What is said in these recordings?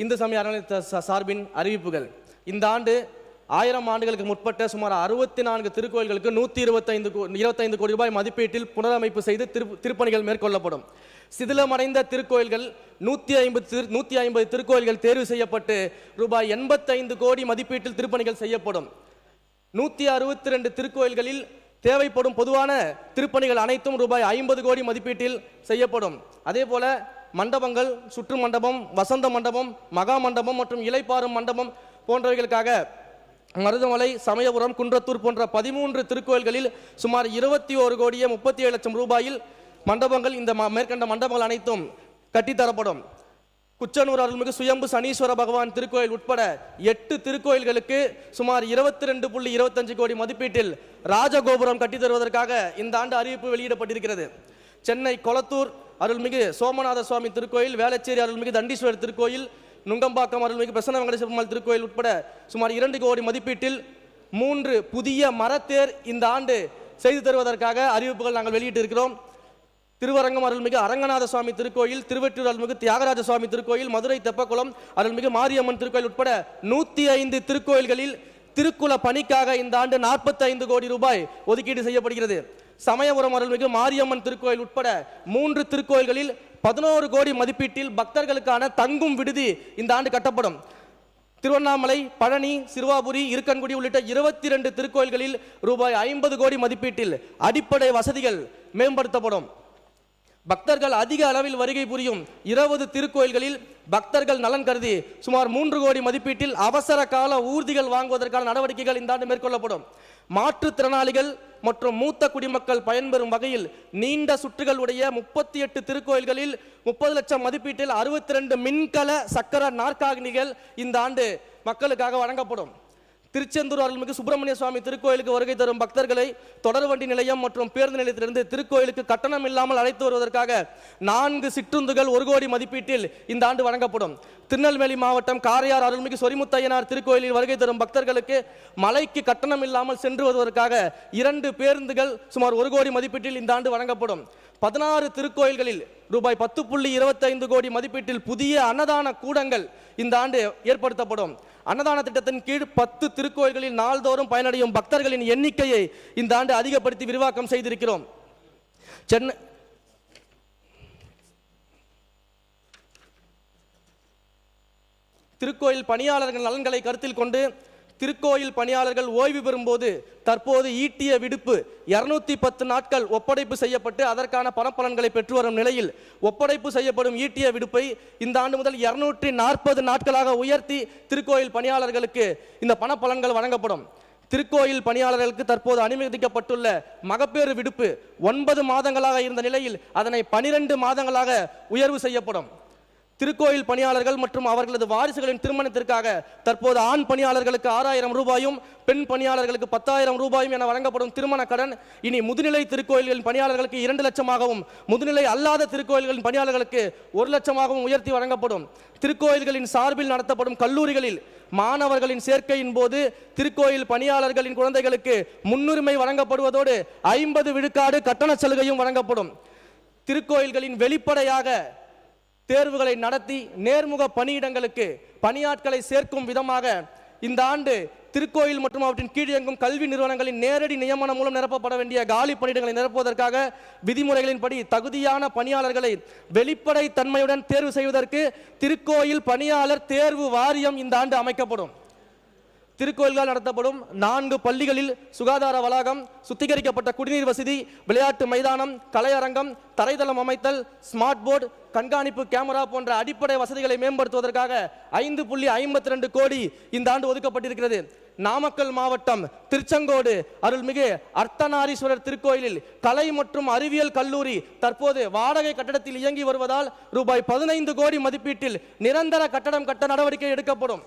இந்து சமய அறநிலையத்துறை சார்பின் அறிவிப்புகள். இந்த ஆண்டு 1000 ஆண்டுகளுக்கு முற்பட்ட சுமார் 64 திருக்கோயில்களுக்கு 125 கோடி ரூபாய் மதிப்பீட்டில் புனரமைப்பு செய்து திருப்பணிகள் மேற்கொள்ளப்படும். சிதிலமடைந்த திருக்கோயில்கள் 150 திருக்கோயில்கள் தேர்வு செய்யப்பட்டு ரூபாய் 85 கோடி மதிப்பீட்டில் திருப்பணிகள் செய்யப்படும். 162 திருக்கோயில்களில் தேவைப்படும் பொதுவான திருப்பணிகள் அனைத்தும் ரூபாய் 50 கோடி மதிப்பீட்டில் செய்யப்படும். அதே போல மண்டபங்கள், சுற்று மண்டபம், வசந்த மண்டபம், மகா மண்டபம் மற்றும் இலைப்பாறும் மண்டபம் போன்றவைகளுக்காக மருதமலை, சமயபுரம், குன்றத்தூர் போன்ற 13 திருக்கோயில்களில் சுமார் 21 கோடியே 37 லட்சம் ரூபாயில் மண்டபங்கள், இந்த மேற்கண்ட மண்டபங்கள் அனைத்தும் கட்டித்தரப்படும். குச்சனூர் அருள்மிகு சுயம்பு சனீஸ்வர பகவான் திருக்கோயில் உட்பட 8 திருக்கோயில்களுக்கு சுமார் 22.25 கோடி மதிப்பீட்டில் ராஜகோபுரம் கட்டித்தருவதற்காக இந்த ஆண்டு அறிவிப்பு வெளியிடப்பட்டிருக்கிறது. சென்னை கொளத்தூர் அருள்மிகு சோமநாத சுவாமி திருக்கோயில், வேளச்சேரி அருள்மிகு தண்டீஸ்வரர் திருக்கோயில், நுங்கம்பாக்கம் அருள்மிகு பிரசன்ன வெங்கடேஸ்வர பெருமாள் திருக்கோயில் உட்பட சுமார் 2 கோடி மதிப்பீட்டில் 3 புதிய மரத்தேர் இந்த ஆண்டு செய்து தருவதற்காக அறிவிப்புகள் நாங்கள் வெளியிட்டிருக்கிறோம். திருவரங்கம் அருள்மிகு அரங்கநாத சுவாமி திருக்கோயில், திருவெற்றூர் அருள்மிகு தியாகராஜ சுவாமி திருக்கோயில், மதுரை தெப்பக்குளம் அருள்மிகு மாரியம்மன் திருக்கோயில் உட்பட 105 திருக்கோயில்களில் திருக்குல பணிக்காக இந்த ஆண்டு 45 கோடி ரூபாய் ஒதுக்கீடு செய்யப்படுகிறது. சமயபுரம் அருள்மிகு மாரியம்மன் திருக்கோயில் உட்பட 3 திருக்கோயில்களில் 11 கோடி மதிப்பீட்டில் பக்தர்களுக்கான தங்கும் விடுதி இந்த ஆண்டு கட்டப்படும். திருவண்ணாமலை, பழனி, சிறுவாபுரி, இருக்கன்குடி உள்ளிட்ட 22 திருக்கோயில்களில் ரூபாய் 50 கோடி மதிப்பீட்டில் அடிப்படை வசதிகள் மேம்படுத்தப்படும். பக்தர்கள் அதிக அளவில் வருகை புரியும் 20 திருக்கோயில்களில் பக்தர்கள் நலன் கருதி சுமார் 3 கோடி மதிப்பீட்டில் அவசர கால ஊர்திகள் வாங்குவதற்கான நடவடிக்கைகள் இந்த ஆண்டு மேற்கொள்ளப்படும். மாற்றுத்திறனாளிகள் மற்றும் மூத்த குடிமக்கள் பயன்பெறும் வகையில் நீண்ட சுற்றுகள் உடைய 38 திருக்கோயில்களில் 30 லட்சம் மதிப்பீட்டில் 62 மின்கல சக்கர நாற்காலிகள் இந்த ஆண்டு மக்களுக்காக வழங்கப்படும். திருச்செந்தூர் அருள்மிகு சுப்பிரமணிய சுவாமி திருக்கோயிலுக்கு வருகை தரும் பக்தர்களை தொடர்வண்டி நிலையம் மற்றும் பேருந்து நிலையத்திலிருந்து திருக்கோயிலுக்கு கட்டணம் இல்லாமல் அழைத்து வருவதற்காக 4 சிற்றுந்துகள் 1 கோடி மதிப்பீட்டில் இந்த ஆண்டு வழங்கப்படும். திருநெல்வேலி மாவட்டம் காரையார் அருள்மிகு சொரிமுத்தையனார் திருக்கோயிலில் வருகை தரும் பக்தர்களுக்கு மலைக்கு கட்டணம் இல்லாமல் சென்று வருவதற்காக 2 பேருந்துகள் சுமார் 1 கோடி மதிப்பீட்டில் இந்த ஆண்டு வழங்கப்படும். 16 திருக்கோயில்களில் ரூபாய் 10.25 கோடி மதிப்பீட்டில் புதிய அன்னதான கூடங்கள் இந்த ஆண்டு ஏற்படுத்தப்படும். அன்னதான திட்டத்தின் கீழ் 10 திருக்கோயில்களில் நாள்தோறும் பயனடையும் பக்தர்களின் எண்ணிக்கையை இந்த ஆண்டு அதிகப்படுத்தி விரிவாக்கம் செய்திருக்கிறோம். திருக்கோயில் பணியாளர்கள் நலன்களை கருத்தில் கொண்டு திருக்கோயில் பணியாளர்கள் ஓய்வு பெறும்போது தற்போது ஈட்டிய விடுப்பு 210 நாட்கள் ஒப்படைப்பு செய்யப்பட்டு அதற்கான பணப்பலன்களை பெற்று வரும் நிலையில் ஒப்படைப்பு செய்யப்படும் ஈட்டிய விடுப்பை இந்த ஆண்டு முதல் 240 நாட்களாக உயர்த்தி திருக்கோயில் பணியாளர்களுக்கு இந்த பணப்பலன்கள் வழங்கப்படும். திருக்கோயில் பணியாளர்களுக்கு தற்போது அனுமதிக்கப்பட்டுள்ள மகப்பேறு விடுப்பு 9 மாதங்களாக இருந்த நிலையில் அதனை 12 மாதங்களாக உயர்வு செய்யப்படும். திருக்கோயில் பணியாளர்கள் மற்றும் அவர்களது வாரிசுகளின் திருமணத்திற்காக தற்போது ஆண் பணியாளர்களுக்கு 6000 ரூபாயும் பெண் பணியாளர்களுக்கு 10,000 ரூபாயும் என வழங்கப்படும் திருமண கடன் இனி முதுநிலை திருக்கோயில்களின் பணியாளர்களுக்கு 2 லட்சமாகவும் முதுநிலை அல்லாத திருக்கோயில்களின் பணியாளர்களுக்கு 1 லட்சமாகவும் உயர்த்தி வழங்கப்படும். திருக்கோயில்களின் சார்பில் நடத்தப்படும் கல்லூரிகளில் மாணவர்களின் சேர்க்கையின் போது திருக்கோயில் பணியாளர்களின் குழந்தைகளுக்கு முன்னுரிமை வழங்கப்படுவதோடு 50 விழுக்காடு கட்டண சலுகையும் வழங்கப்படும். திருக்கோயில்களின் வெளிப்படையாக தேர்வுகளை நடத்தி நேர்முக பணியிடங்களுக்கு பணியாட்களை சேர்க்கும் விதமாக இந்த ஆண்டு திருக்கோயில் மற்றும் அவற்றின் கீழ் இயங்கும் கல்வி நிறுவனங்களின் நேரடி நியமனம் மூலம் நிரப்பப்பட வேண்டிய காலி பணியிடங்களை நிரப்புவதற்காக விதிமுறைகளின்படி தகுதியான பணியாளர்களை வெளிப்படை தன்மையுடன் தேர்வு செய்வதற்கு திருக்கோயில் பணியாளர் தேர்வு வாரியம் இந்த ஆண்டு அமைக்கப்படும். திருக்கோயில்கள் நடத்தப்படும் 4 பள்ளிகளில் சுகாதார வளாகம், சுத்திகரிக்கப்பட்ட குடிநீர் வசதி, விளையாட்டு மைதானம், கலையரங்கம், தரைதளம் அமைத்தல், ஸ்மார்ட் போர்டு, கண்காணிப்பு கேமரா போன்ற அடிப்படை வசதிகளை மேம்படுத்துவதற்காக 5.52 கோடி இந்த ஆண்டு ஒதுக்கப்பட்டிருக்கிறது. நாமக்கல் மாவட்டம் திருச்செங்கோடு அருள்மிகு அர்த்தநாரீஸ்வரர் திருக்கோயிலில் கலை மற்றும் அறிவியல் கல்லூரி தற்போது வாடகை கட்டடத்தில் இயங்கி வருவதால் ரூபாய் 15 கோடி மதிப்பீட்டில் நிரந்தர கட்டடம் கட்ட நடவடிக்கை எடுக்கப்படும்.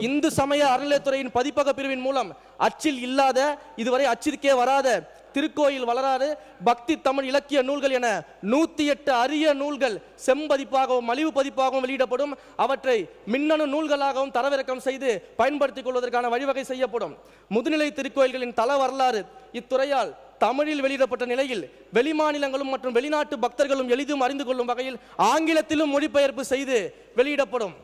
இந்து சமய அறநிலையத்துறையின் பதிப்பக பிரிவின் மூலம் அச்சில் இல்லாத, இதுவரை அச்சிற்கே வராத, திருக்கோயில் வளராறு, பக்தி தமிழ் இலக்கிய நூல்கள் என 108 அரிய நூல்கள் செம்பதிப்பாகவும் மலிவு பதிப்பாகவும் வெளியிடப்படும். அவற்றை மின்னணு நூல்களாகவும் தரவிறக்கம் செய்து பயன்படுத்திக் கொள்வதற்கான வழிவகை செய்யப்படும். முதுநிலை திருக்கோயில்களின் தல வரலாறு இத்துறையால் தமிழில் வெளியிடப்பட்ட நிலையில் வெளிமாநிலங்களும் மற்றும் வெளிநாட்டு பக்தர்களும் எளிதும் அறிந்து கொள்ளும் வகையில் ஆங்கிலத்திலும் மொழிபெயர்ப்பு செய்து வெளியிடப்படும்.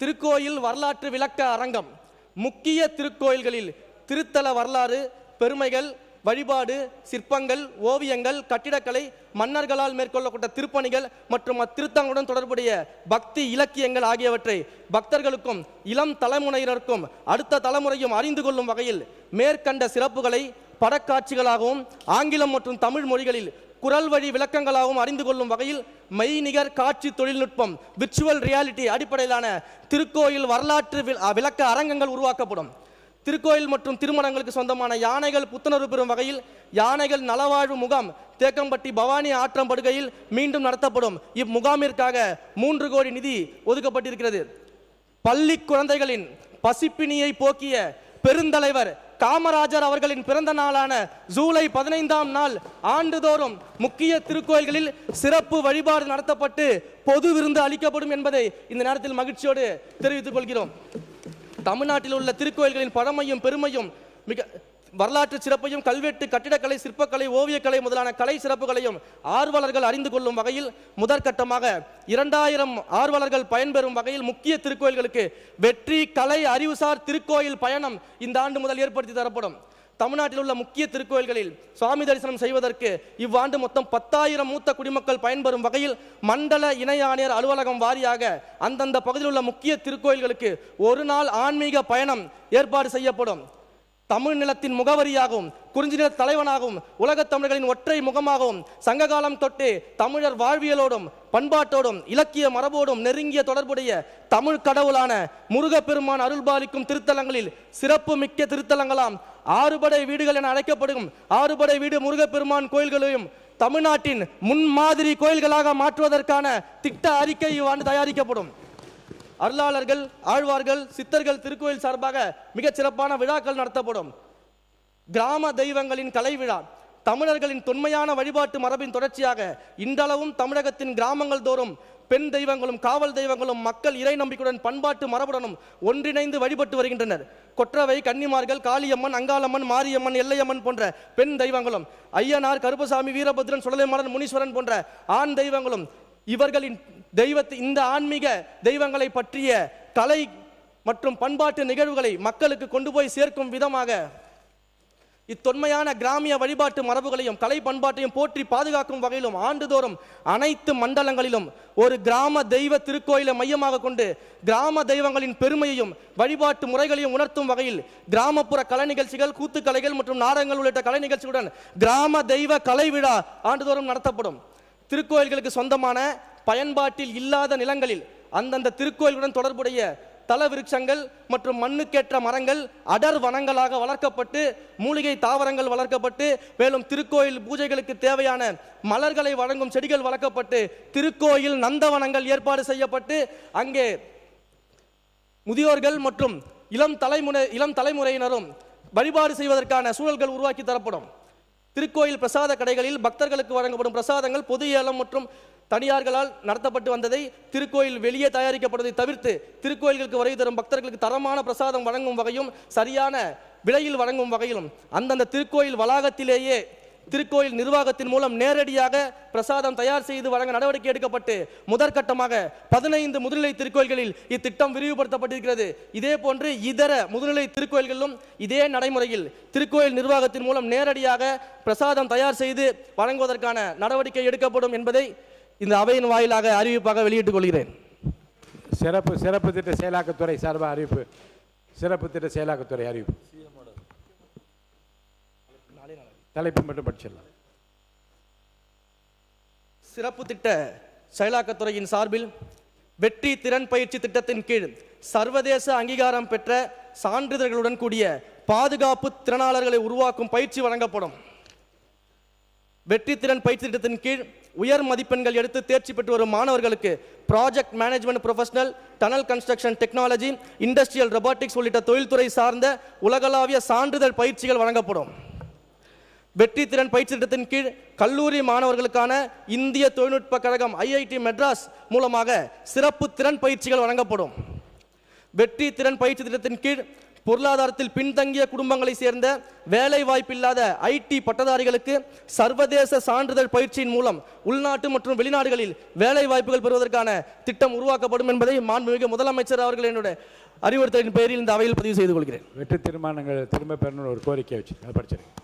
திருக்கோயில் வரலாற்று விளக்க அரங்கம். முக்கிய திருக்கோயில்களில் திருத்தல வரலாறு, பெருமைகள், வழிபாடு, சிற்பங்கள், ஓவியங்கள், கட்டிடக்கலை, மன்னர்களால் மேற்கொள்ளப்பட்ட திருப்பணிகள் மற்றும் அத்திருத்தங்களுடன் தொடர்புடைய பக்தி இலக்கியங்கள் ஆகியவற்றை பக்தர்களுக்கும் இளம் தலைமுறையினருக்கும் அடுத்த தலைமுறையும் அறிந்து கொள்ளும் வகையில் மேற்கண்ட சிறப்புகளை படக்காட்சிகளாகவும் ஆங்கிலம் மற்றும் தமிழ் மொழிகளில் குரல் வழி விளக்கங்களாகவும் அறிந்து கொள்ளும் வகையில் மெய்நிகர் காட்சி தொழில்நுட்பம் விர்ச்சுவல் ரியாலிட்டி அடிப்படையிலான திருக்கோயில் வரலாற்று விளக்க அரங்கங்கள் உருவாக்கப்படும். திருக்கோயில் மற்றும் திருமணங்களுக்கு சொந்தமான யானைகள் புத்துணர்வு பெறும் வகையில் யானைகள் நலவாழ்வு முகாம் தேக்கம்பட்டி பவானி ஆற்றம்படுகையில் மீண்டும் நடத்தப்படும். இம்முகாமிற்காக 3 கோடி நிதி ஒதுக்கப்பட்டிருக்கிறது. பள்ளி குழந்தைகளின் பசிப்பினியை போக்கிய பெருந்தலைவர் காமராஜர் அவர்களின் பிறந்த நாளான ஜூலை 15ஆம் நாள் ஆண்டுதோறும் முக்கிய திருக்கோயில்களில் சிறப்பு வழிபாடு நடத்தப்பட்டு பொது விருந்து அளிக்கப்படும் என்பதை இந்த நேரத்தில் மகிழ்ச்சியோடு தெரிவித்துக் கொள்கிறோம். தமிழ்நாட்டில் உள்ள திருக்கோயில்களின் பழமையும் பெருமையும் மிக வரலாற்று சிறப்பையும் கல்வெட்டு, கட்டிடக்கலை, சிற்பக்கலை, ஓவியக்கலை முதலான கலை சிறப்புகளையும் ஆர்வலர்கள் அறிந்து கொள்ளும் வகையில் முதற்கட்டமாக 2000 ஆர்வலர்கள் பயன்பெறும் வகையில் முக்கிய திருக்கோயில்களுக்கு வெற்றி கலை அறிவுசார் திருக்கோயில் பயணம் இந்த ஆண்டு முதல் ஏற்படுத்தி தரப்படும். தமிழ்நாட்டில் உள்ள முக்கிய திருக்கோயில்களில் சுவாமி தரிசனம் செய்வதற்கு இவ்வாண்டு மொத்தம் 10,000 மூத்த குடிமக்கள் பயன்பெறும் வகையில் மண்டல இணை ஆணையர் அலுவலகம் வாரியாக அந்தந்த பகுதியில் உள்ள முக்கிய திருக்கோயில்களுக்கு ஒரு நாள் ஆன்மீக பயணம் ஏற்பாடு செய்யப்படும். தமிழ் நிலத்தின் முகவரியாகவும் குறிஞ்சி நில தலைவனாகவும் உலகத் தமிழர்களின் ஒற்றை முகமாகவும் சங்ககாலம் தொட்டே தமிழர் வாழ்வியலோடும் பண்பாட்டோடும் இலக்கிய மரபோடும் நெருங்கிய தொடர்புடைய தமிழ் கடவுளான முருகப்பெருமான் அருள்பாலிக்கும் திருத்தலங்களில் சிறப்பு மிக்க திருத்தலங்களாம் ஆறுபடை வீடுகள் என அழைக்கப்படும் ஆறுபடை வீடு முருகப்பெருமான் கோயில்களையும் தமிழ்நாட்டின் முன்மாதிரி கோயில்களாக மாற்றுவதற்கான திட்ட அறிக்கை இவ்வாண்டு தயாரிக்கப்படும். அருளாளர்கள், ஆழ்வார்கள், சித்தர்கள் திருக்கோயில் சார்பாக மிகச் சிறப்பான விழாக்கள் நடத்தப்படும். கிராம தெய்வங்களின் கலை விழா தமிழர்களின் தொன்மையான வழிபாட்டு மரபின் தொடர்ச்சியாக இன்றளவும் தமிழகத்தின் கிராமங்கள் தோறும் பெண் தெய்வங்களும் காவல் தெய்வங்களும் மக்கள் இறை நம்பிக்கையுடன் பண்பாட்டு மரபுடனும் ஒன்றிணைந்து வழிபட்டு வருகின்றனர். கொற்றவை, கன்னிமார்கள், காளியம்மன், அங்காளம்மன், மாரியம்மன், எல்லையம்மன் போன்ற பெண் தெய்வங்களும் ஐயனார், கருப்பசாமி, வீரபத்ரன், சுடலைமாறன், முனீஸ்வரன் போன்ற ஆண் தெய்வங்களும் இவர்களின் இந்த ஆன்மீக தெய்வங்களை பற்றிய கலை மற்றும் பண்பாட்டு நிகழ்வுகளை மக்களுக்கு கொண்டு போய் சேர்க்கும் விதமாக இத்தொன்மையான கிராமிய வழிபாட்டு மரபுகளையும் கலை பண்பாட்டையும் போற்றி பாதுகாக்கும் வகையிலும் ஆண்டுதோறும் அனைத்து மண்டலங்களிலும் ஒரு கிராம தெய்வ திருக்கோயிலை மையமாக கொண்டு கிராம தெய்வங்களின் பெருமையையும் வழிபாட்டு முறைகளையும் உணர்த்தும் வகையில் கிராமப்புற கலை நிகழ்ச்சிகள், கூத்துக்கலைகள் மற்றும் நாடகங்கள் உள்ளிட்ட கலை நிகழ்ச்சிகளுடன் கிராம தெய்வ கலை விழா ஆண்டுதோறும் நடத்தப்படும். திருக்கோயில்களுக்கு சொந்தமான பயன்பாட்டில் இல்லாத நிலங்களில் அந்தந்த திருக்கோயிலுடன் தொடர்புடைய தல விருட்சங்கள் மற்றும் மண்ணுக்கேற்ற மரங்கள் அடர் வனங்களாக வளர்க்கப்பட்டு மூலிகை தாவரங்கள் வளர்க்கப்பட்டு மேலும் திருக்கோயில் பூஜைகளுக்கு தேவையான மலர்களை வழங்கும் செடிகள் வளர்க்கப்பட்டு திருக்கோயில் நந்தவனங்கள் ஏற்பாடு செய்யப்பட்டு அங்கே முதியோர்கள் மற்றும் இளம் தலைமுறையினரும் வழிபாடு செய்வதற்கான சூழல்கள் உருவாக்கி தரப்படும். திருக்கோயில் பிரசாத கடைகளில் பக்தர்களுக்கு வழங்கப்படும் பிரசாதங்கள் பொது ஏலம் மற்றும் தனியார்களால் நடத்தப்பட்டு வந்ததை திருக்கோயில் வெளியே தயாரிக்கப்படுவதை தவிர்த்து திருக்கோயில்களுக்கு வருகை தரும் பக்தர்களுக்கு தரமான பிரசாதம் வழங்கும் வகையும் சரியான விலையில் வழங்கும் வகையிலும் அந்தந்த திருக்கோயில் வளாகத்திலேயே திருக்கோயில் நிர்வாகத்தின் மூலம் நேரடியாக பிரசாதம் தயார் செய்து வழங்க நடவடிக்கை எடுக்கப்பட்டு முதற்கட்டமாக 15 முதுநிலை திருக்கோயில்களில் இத்திட்டம் விரிவுபடுத்தப்பட்டிருக்கிறது. இதே போன்று இதர முதுநிலை திருக்கோயில்களிலும் இதே நடைமுறையில் திருக்கோயில் நிர்வாகத்தின் மூலம் நேரடியாக பிரசாதம் தயார் செய்து வழங்குவதற்கான நடவடிக்கை எடுக்கப்படும் என்பதை இந்த அவையின் வாயிலாக அறிவிப்பாக வெளியிட்டுக் கொள்கிறேன். சிறப்பு திட்ட செயலாக்கத்துறை சார்பாக அறிவிப்பு. சிறப்பு திட்ட செயலாக்கத்துறை அறிவிப்பு. தலைப்பு மட்டும் படிச்சிடலாம். சிறப்பு திட்ட செயலாக்கத்துறையின் சார்பில் வெற்றி திறன் பயிற்சி திட்டத்தின் கீழ் சர்வதேச அங்கீகாரம் பெற்ற சான்றிதழ்களுடன் கூடிய பாதுகாப்பு திறனாளர்களை உருவாக்கும் பயிற்சி வழங்கப்படும். வெற்றி திறன் பயிற்சி திட்டத்தின் கீழ் உயர் மதிப்பெண்கள் எடுத்து தேர்ச்சி பெற்று வரும் மாணவர்களுக்கு project management professional, tunnel construction technology, industrial robotics உள்ளிட்ட தொழில்துறை சார்ந்த உலகளாவிய சான்றிதழ் பயிற்சிகள் வழங்கப்படும். வெற்றி திறன் பயிற்சி திட்டத்தின் கீழ் கல்லூரி மாணவர்களுக்கான இந்திய தொழில்நுட்ப கழகம் IIT மெட்ராஸ் மூலமாக சிறப்பு திறன் பயிற்சிகள் வழங்கப்படும். வெற்றி திறன் பயிற்சி திட்டத்தின் கீழ் பொருளாதாரத்தில் பின்தங்கிய குடும்பங்களை சேர்ந்த வேலை வாய்ப்பில்லாத ஐடி பட்டதாரிகளுக்கு சர்வதேச சான்றிதழ் பயிற்சியின் மூலம் உள்நாட்டு மற்றும் வெளிநாடுகளில் வேலை வாய்ப்புகள் பெறுவதற்கான திட்டம் உருவாக்கப்படும் என்பதை மாண்புமிகு முதலமைச்சர் அவர்கள் என்னுடைய அறிவுறுத்தலின் பேரில் இந்த அவையில் பதிவு செய்து கொள்கிறேன். வெட்டு தீர்மானங்கள் திரும்ப பெறணும் ஒரு கோரிக்கை வச்சு அதை படிச்சிருக்கேன்.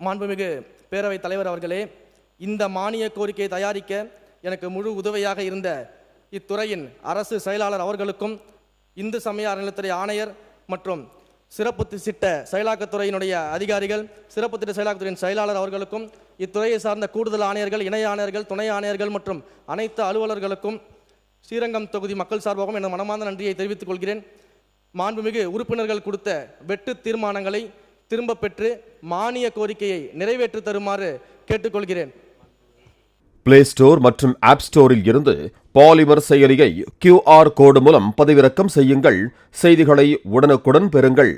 மாண்புமிகு பேரவைத் தலைவர் அவர்களே, இந்த மானிய கோரிக்கையை தயாரிக்க எனக்கு முழு உதவியாக இருந்த இத்துறையின் அரசு செயலாளர் அவர்களுக்கும் இந்து சமய அறநிலையத்துறை ஆணையர் மற்றும் சிறப்பு திட்ட செயலாக்கத்துறையினுடைய அதிகாரிகள், சிறப்பு திட்ட செயலாக்கத்துறையின் செயலாளர் அவர்களுக்கும் இத்துறையை சார்ந்த கூடுதல் ஆணையர்கள், இணை ஆணையர்கள், துணை ஆணையர்கள் மற்றும் அனைத்து அலுவலர்களுக்கும் ஸ்ரீரங்கம் தொகுதி மக்கள் சார்பாகவும் எனது மனமார்ந்த நன்றியை தெரிவித்துக் கொள்கிறேன். மாண்புமிகு உறுப்பினர்கள் கொடுத்த வெட்டு தீர்மானங்களை திரும்ப பெற்று மானிய கோரிக்கையை நிறைவேற்றி தருமாறு கேட்டுக்கொள்கிறேன். பிளே ஸ்டோர் மற்றும் ஆப் ஸ்டோரில் இருந்து பாலிமர் செயலியை QR கோடு மூலம் பதிவிறக்கம் செய்யுங்கள். செய்திகளை உடனுக்குடன் பெறுங்கள்.